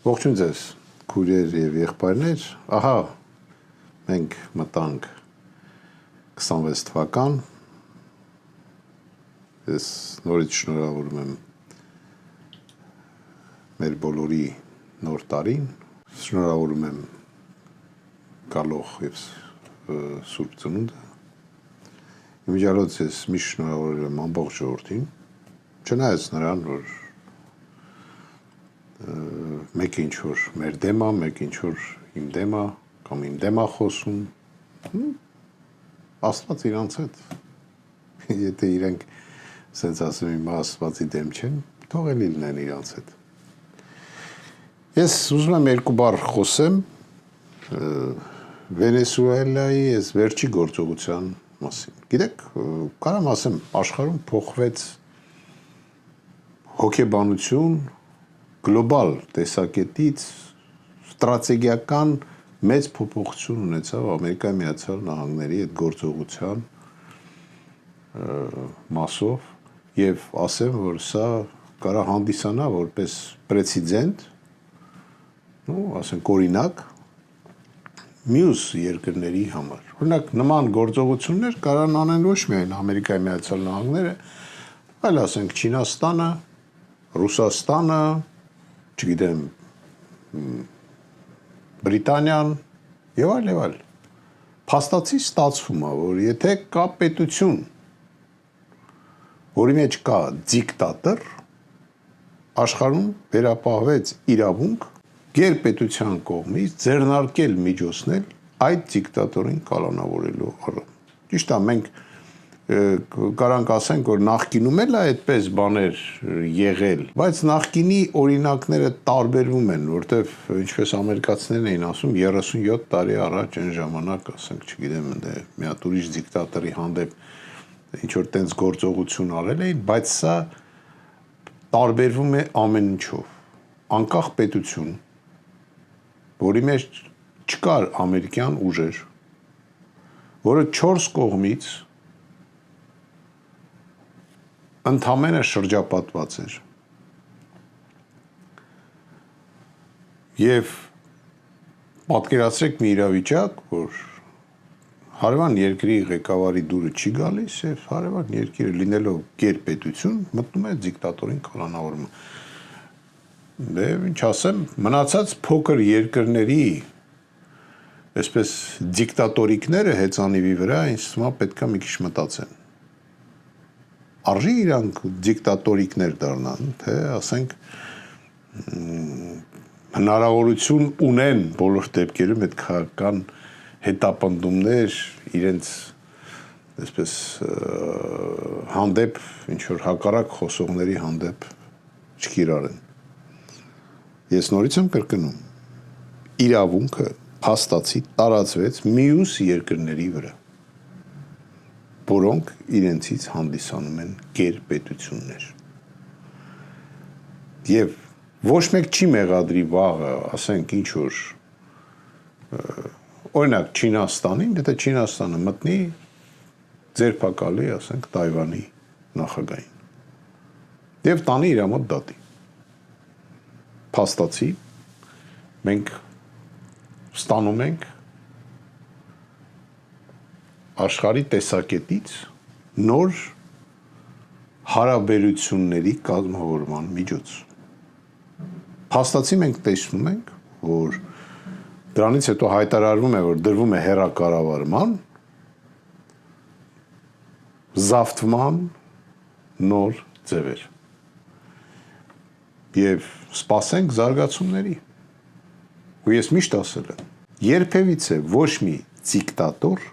Ողջույն ձեզ, քույրեր եւ եղբայրներ, ահա մենք մտանք 26 թվական, ես նորից շնորհավորում եմ մեր բոլորի նոր տարին, շնորհավորում եմ գալող եւ Սուրբ Ծնունդը, իմիջիալոց ես միշտ շնորհավորել եմ ամբողջ ժողովրդին, չնայած նրան, որ մեկ ինչ-որ մեր դեմա, մեկ ինչ-որ իմ դեմա, կամ իմ դեմա խոսում, Աստված իրանց հետ, եթե իրենք սենց ասում իմ Աստվածի դեմ չեն, թողելի լինեն իրանց հետ։ Ես ուզում եմ երկու բառ խոսեմ Վենեսուելայի այս վերջի գործողության մասին։ Գիտեք, կարամ ասեմ, աշխարհում փոխվեց հոգեբանություն, գլոբալ տեսակետից ստրատեգիական մեծ փոփոխություն ունեցավ Ամերիկայի Միացյալ Նահանգների այդ գործողության մասով եւ ասեմ, որ սա կարա հանդիսանա որպես պրեցեդենտ, ասենք օրինակ մյուս երկրների համար։ Օրինակ նման գործողություններ կարան անեն ոչ միայն Ամերիկայի Միացյալ Նահանգները, այլ ասենք Չինաստանը, Ռուսաստանը, չգիտեմ, Բրիտանիան եւ այլ եւ այլ։ Փաստացի ստացվում է, որ եթե կա պետություն, որի մեջ կա դիկտատոր, աշխարհում վերապահվեց իրավունք գերպետության կողմից ձեռնարկել միջոցներ այդ դիկտատորին կալանավորելու առումով։ Ճիշտ է, մենք կարանք ասենք, որ նախկինում էլ այդպես բաներ եղել, բայց նախկինի օրինակները տարբերվում են, որտեվ ինչպես ամերիկացիներն էին ասում 37 տարի առաջ այն ժամանակ, ասենք, չգիտեմ, մի հատ ուրիշ դիկտատորի հանդեպ ինչ որ տենց գործողություն արել էին, բայց սա տարբերվում է ամեն ինչով։ Անկախ պետություն, որի մեջ չկար ամերիկյան ուժեր, որը 4 կողմից ընդամենը շրջապատված էր եւ պատկերացրեք մի իրավիճակ, որ հարևան երկրի ղեկավարի դուրը չի գալիս եւ հարևան երկիրը լինելով գերպետություն մտնում է դիկտատորին կալանավորում։ Դե ինչ ասեմ, մնացած փոքր երկրների այսպես դիկտատորիկները հեծանիվի վրա ինձ թվում է պետքա մի քիչ մտածեն։ Արժի իրանք դիկտատորիկներ դառնան, թե ասենք հնարավորություն ունեն բոլոր դեպքերում այդ քաղաքական հետապնդումներ իրենց այսպես հանդեպ ինչ որ հակառակ խոսողների հանդեպ չկիրառեն։ Ես նորից եմ կրկնում, իրավունքը փաստացի տարածվեց մյուս երկրների վրա, որոնք իրենցից հանդիսանում են գերպետություններ։ Եվ ոչ մեկ չի մեղադրի վաղը, ասենք ինչ որ օրինակ Չինաստանին, եթե Չինաստանը մտնի ձերբակալի, ասենք Թայվանի նախագահին։ Եվ տանի իր մոտ դատի։ Փաստացի մենք ստանում ենք աշխարհի տեսակետից նոր հարաբերությունների կազմավորման միջոց։ Փաստացի մենք տեսնում ենք, որ դրանից հետո հայտարարվում է, որ դրվում է հեռակառավարման, զավթման նոր ձևեր։ Եվ սպասենք զարգացումների։ Ու ես միշտ ասել եմ, երբևիցե ոչ մի դիկտատոր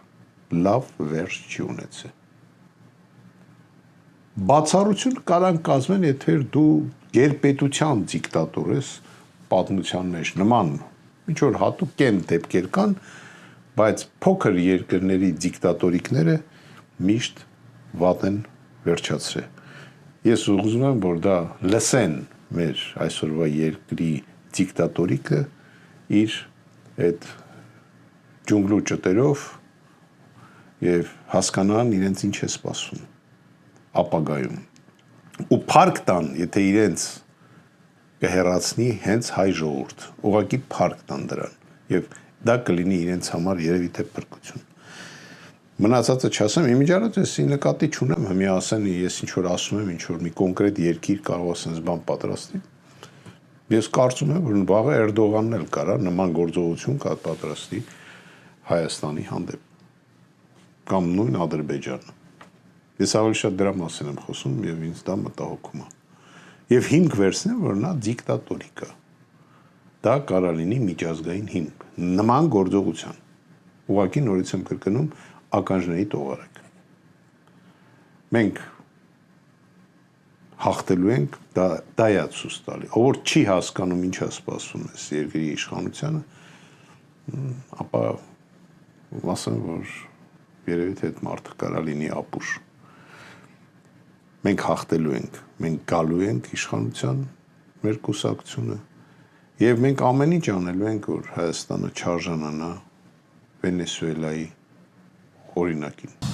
լավ վերջ չի ունեցել։ Բացառություն կարան կազմեն, եթե դու գերպետության դիկտատոր ես պատմության մեջ նման ինչ որ հատուկ են դեպքեր կան, բայց փոքր երկրների դիկտատորիկները միշտ վատ են վերջացրել։ Ես ուզում եմ, որ դա լսեն մեր այսօրվա երկրի դիկտատորիկը իր այդ ջունգլու ճտերով եւ հասկանան իրենց ինչ է սպասում ապագայում։ Ու փառք տան, եթե իրենց կհեռացնի հենց հայ ժողովուրդ, ուղղակի փառք տան դրան, եւ դա կլինի իրենց համար երևի թե փրկություն։ Մնացածը չասեմ, իմիջիալոց էսի նկատի չունեմ, հիմա ասեն ես ինչ որ ասում եմ, ինչ որ մի կոնկրետ երկիր կարող է sense բան պատրաստի։ Ես կարծում եմ, որ վաղը Էրդողանն էլ կարա նման գործողություն պատրաստի Հայաստանի հանդեպ կամ նույն Ադրբեջանը։ Ես ավելի շատ դրա մասին եմ խոսում եւ ինձ դա մտահոգում է։ Եվ հիմք վերցնեմ, որ նա դիկտատորիկ է։ Դա կարա լինի միջազգային հիմք նման գործողության։ Ուղղակի նորից եմ կրկնում ականջների տողարեք։ Մենք հաղթելու ենք դա է ցույց տալի։ Ով որ չի հասկանում ինչա սպասում է երկրի իշխանությանը, ապա ասեմ, որ երևի թե այդ մարդը կարա լինի ապուշ։ Մենք հաղթելու ենք, մենք գալու ենք իշխանության մեր կուսակցությունը եւ մենք ամեն ինչ անելու ենք, որ Հայաստանը չարժանանա Վենեսուելայի օրինակին։